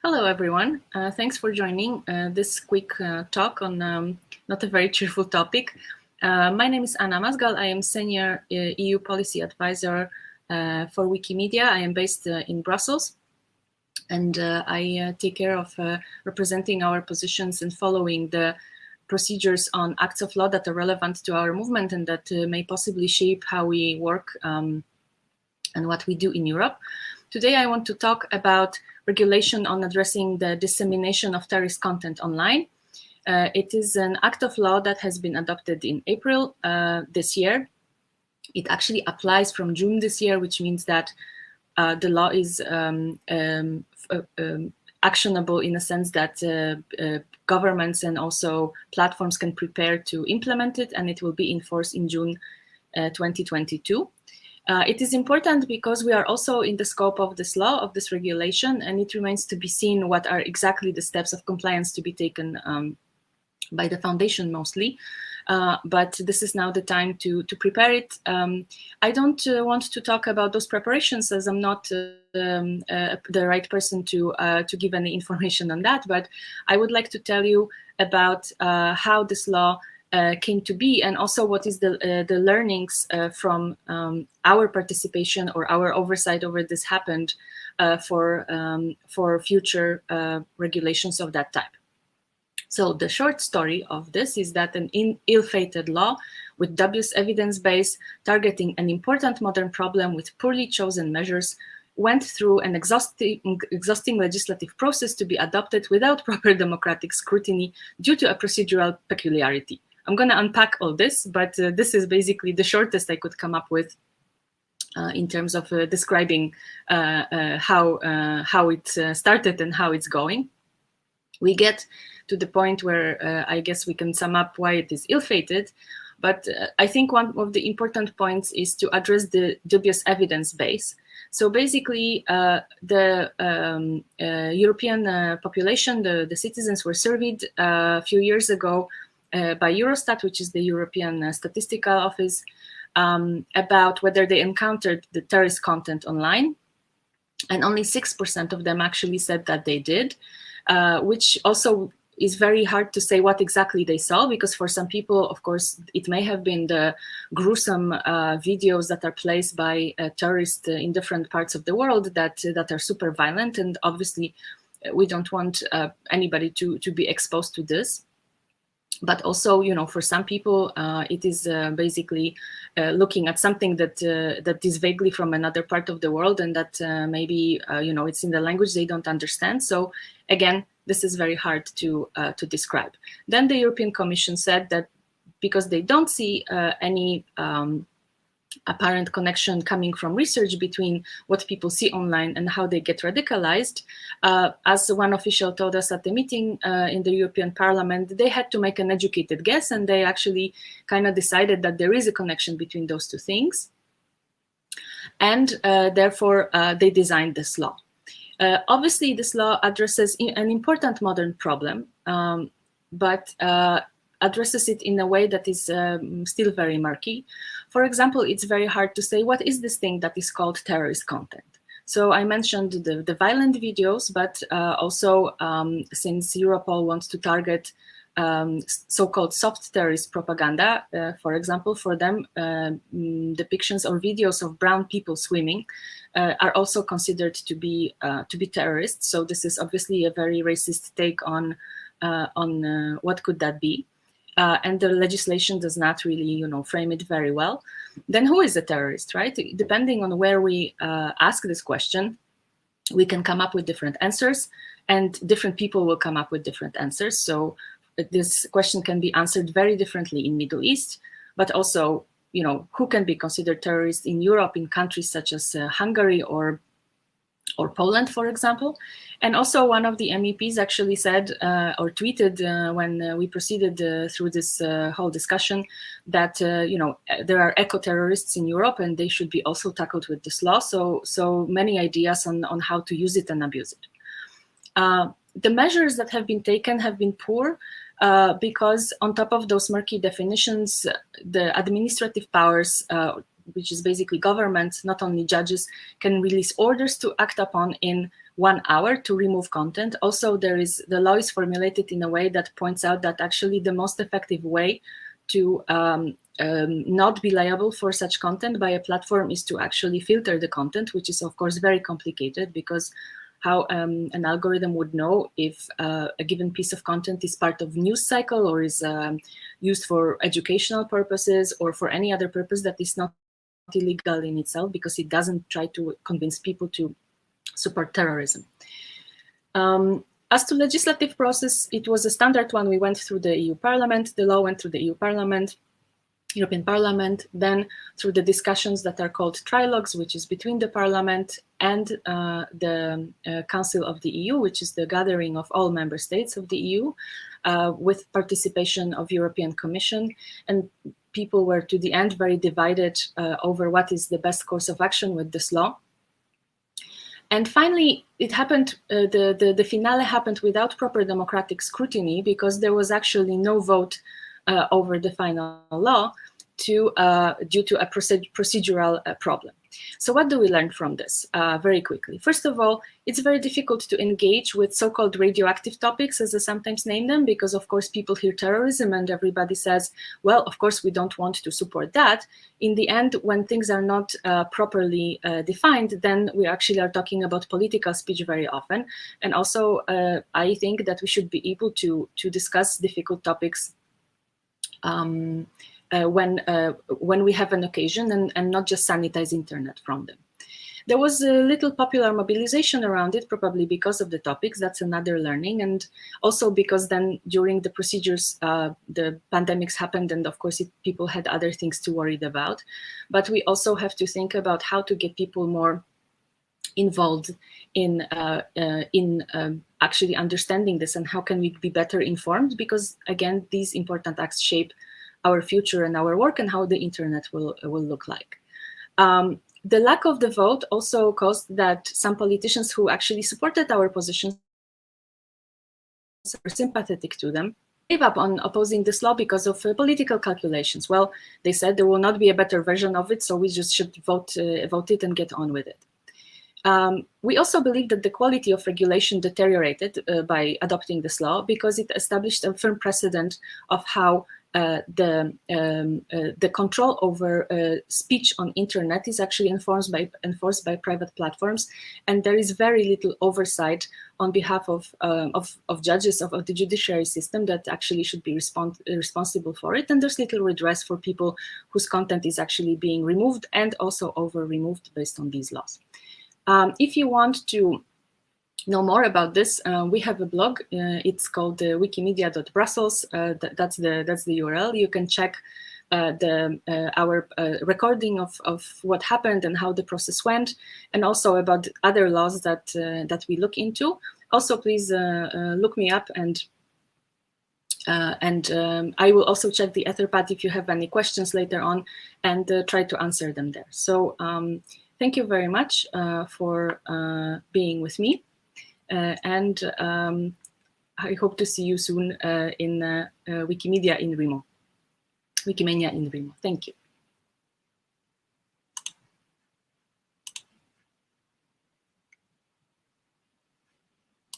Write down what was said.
Hello, everyone. Thanks for joining this quick talk on not a very cheerful topic. My name is Anna Mazgal. I am Senior EU Policy Advisor for Wikimedia. I am based in Brussels, and I take care of representing our positions and following the procedures on acts of law that are relevant to our movement and that may possibly shape how we work and what we do in Europe. Today, I want to talk about regulation on addressing the dissemination of terrorist content online. It is an act of law that has been adopted in April this year. It actually applies from June this year, which means that the law is actionable in a sense that governments and also platforms can prepare to implement it, and it will be enforced in June 2022. It is important because we are also in the scope of this law, of this regulation, and it remains to be seen what are exactly the steps of compliance to be taken by the foundation mostly. But this is now the time to prepare it. I don't want to talk about those preparations as I'm not the right person to give any information on that, but I would like to tell you about how this law came to be, and also what is the learnings from our participation or our oversight over this happened for future regulations of that type. So the short story of this is that an ill-fated law with dubious evidence base targeting an important modern problem with poorly chosen measures went through an exhausting legislative process to be adopted without proper democratic scrutiny due to a procedural peculiarity. I'm going to unpack all this, but this is basically the shortest I could come up with in terms of describing how it started and how it's going. We get to the point where I guess we can sum up why it is ill-fated, but I think one of the important points is to address the dubious evidence base. So basically, the European population, the citizens were surveyed a few years ago by Eurostat, which is the European Statistical Office, about whether they encountered the terrorist content online. And only 6% of them actually said that they did, which also is very hard to say what exactly they saw, because for some people, of course, it may have been the gruesome videos that are placed by terrorists in different parts of the world that are super violent. And obviously, we don't want anybody to be exposed to this. But also, you know, for some people, it is basically looking at something that is vaguely from another part of the world, and that maybe you know, it's in the language they don't understand. So again, this is very hard to describe. Then the European Commission said that because they don't see any apparent connection coming from research between what people see online and how they get radicalized. As one official told us at the meeting in the European Parliament, they had to make an educated guess, and they actually kind of decided that there is a connection between those two things. And therefore, they designed this law. Obviously, this law addresses an important modern problem, but addresses it in a way that is still very murky. For example, it's very hard to say what is this thing that is called terrorist content. So I mentioned the violent videos, but also since Europol wants to target so-called soft terrorist propaganda, for example, for them, depictions or videos of brown people swimming are also considered to be terrorists. So this is obviously a very racist take on what could that be. And the legislation does not really, you know, frame it very well. Then who is a terrorist, right? Depending on where we ask this question, we can come up with different answers, and different people will come up with different answers. So this question can be answered very differently in Middle East, but also, you know, who can be considered terrorists in Europe, in countries such as Hungary or Poland, for example. And also one of the MEPs actually said or tweeted when we proceeded through this whole discussion that, you know, there are eco-terrorists in Europe and they should be also tackled with this law. So many ideas on how to use it and abuse it. The measures that have been taken have been poor because on top of those murky definitions, the administrative powers which is basically government, not only judges, can release orders to act upon in 1 hour to remove content. Also, the law is formulated in a way that points out that actually the most effective way to not be liable for such content by a platform is to actually filter the content, which is of course very complicated, because how an algorithm would know if a given piece of content is part of news cycle or is used for educational purposes or for any other purpose that is not illegal in itself, because it doesn't try to convince people to support terrorism. As to legislative process, it was a standard one. We went through the EU Parliament, the law went through the EU Parliament, European Parliament, then through the discussions that are called trilogues, which is between the Parliament and the Council of the EU, which is the gathering of all member states of the EU, with participation of European Commission. And people were to the end very divided over what is the best course of action with this law. And finally, it happened, the finale happened without proper democratic scrutiny, because there was actually no vote over the final law due to a procedural problem. So what do we learn from this? Very quickly. First of all, it's very difficult to engage with so-called radioactive topics, as I sometimes name them, because of course people hear terrorism and everybody says, well, of course we don't want to support that. In the end, when things are not properly defined, then we actually are talking about political speech very often. And also, I think that we should be able to discuss difficult topics when we have an occasion, and not just sanitize internet from them. There was a little popular mobilization around it, probably because of the topics. That's another learning. And also because then during the procedures, the pandemics happened, and of course people had other things to worry about. But we also have to think about how to get people more involved in actually understanding this, and how can we be better informed, because again, these important acts shape our future and our work and how the internet will look like. The lack of the vote also caused that some politicians who actually supported our positions, were sympathetic to them, gave up on opposing this law because of political calculations. Well, they said there will not be a better version of it, so we just should vote it and get on with it. We also believe that the quality of regulation deteriorated by adopting this law, because it established a firm precedent of how the control over speech on internet is actually enforced by private platforms, and there is very little oversight on behalf of judges of the judiciary system that actually should be responsible for it, and there's little redress for people whose content is actually being removed and also over-removed based on these laws. If you want to know more about this, we have a blog. It's called wikimedia.brussels. That's the URL. You can check our recording of what happened and how the process went, and also about other laws that we look into. Also, please look me up, and I will also check the Etherpad if you have any questions later on, and try to answer them there. So thank you very much for being with me. And I hope to see you soon in Wikimania in Remo. Thank you.